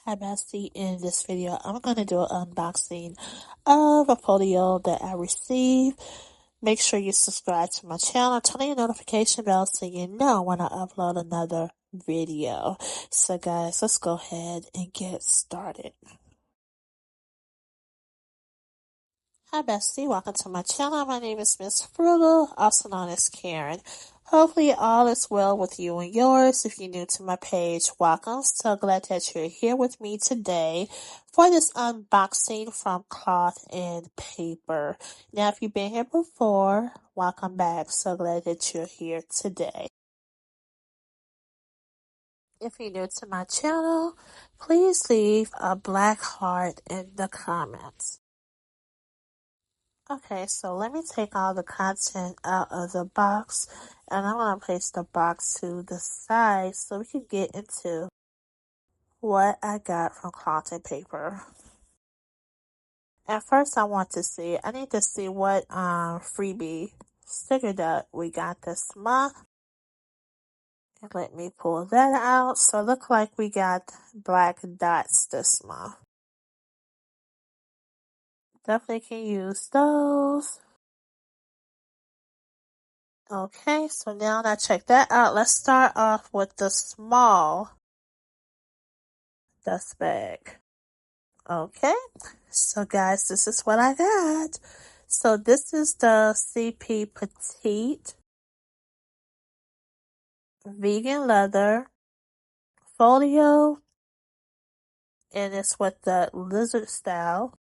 Hi Bestie, in this video I'm going to do an unboxing of a folio that I received. Make sure you subscribe to my channel, turn on your notification bell so you know when I upload another video. So guys, let's go ahead and get started. Hi Bestie, welcome to my channel. My name is Miss Frugal, also known as Karen. Hopefully all is well with you and yours. If you're new to my page, welcome. So glad that you're here with me today for this unboxing from Cloth and Paper. Now, if you've been here before, welcome back. So glad that you're here today. If you're new to my channel, please leave a black heart in the comments. Okay, so let me take all the content out of the box, and I'm going to place the box to the side so we can get into what I got from Cloth and Paper. At first, I need to see what freebie sticker that we got this month. And let me pull that out. So it looks like we got black dots this month. Definitely can use those. Okay, so now that I check that out, let's start off with the small dust bag. Okay, so guys, this is what I got. So this is the CP Petite Vegan Leather Folio, and it's with the lizard style.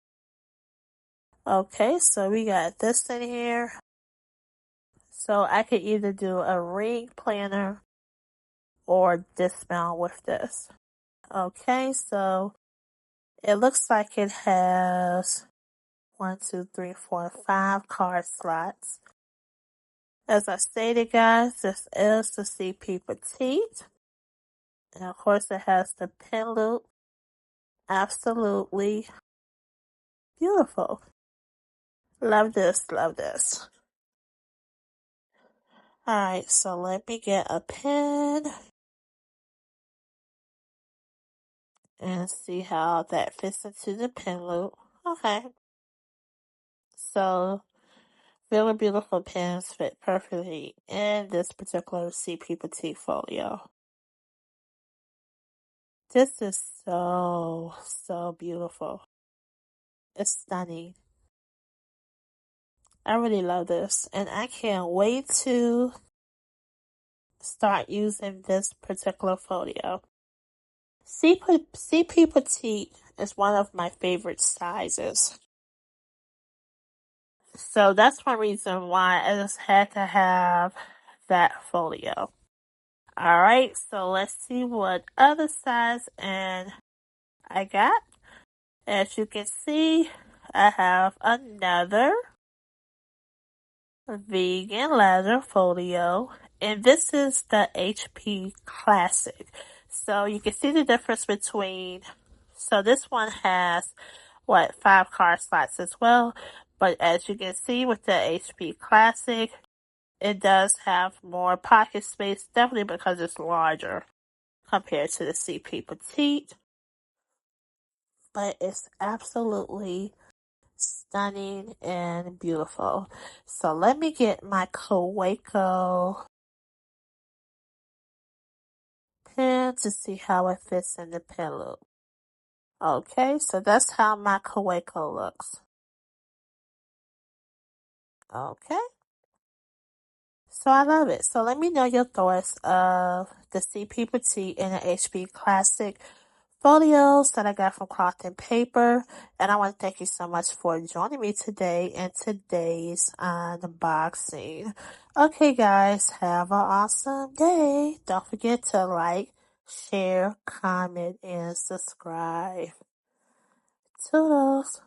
Okay, so we got this in here. So I could either do a ring planner or dismount with this. Okay, so it looks like it has 1, 2, 3, 4, 5 card slots. As I stated, guys, this is the CP Petite. And of course, it has the pin loop. Absolutely beautiful. Love this, love this. Alright, so let me get a pen and see how that fits into the pin loop. Okay. So, really beautiful pens fit perfectly in this particular CP Petite folio. This is so beautiful. It's stunning. I really love this, and I can't wait to start using this particular folio. CP Petite is one of my favorite sizes. So that's one reason why I just had to have that folio. Alright, so let's see what other size and I got. As you can see, I have another Vegan Leather Folio, and this is the HP Classic. So you can see the difference between, so this one has, 5 card slots as well, but as you can see with the HP Classic, it does have more pocket space, definitely because it's larger compared to the CP Petite, but it's absolutely stunning and beautiful. So let me get my Kaweco pen to see how it fits in the pen loop. Okay, so that's how my Kaweco looks. Okay. So I love it. So let me know your thoughts of the CP Petite and the HP Classic folios that I got from Cloth and Paper. And I want to thank you so much for joining me today in today's unboxing. Okay, guys, have an awesome day. Don't forget to like, share, comment, and subscribe. Toodles.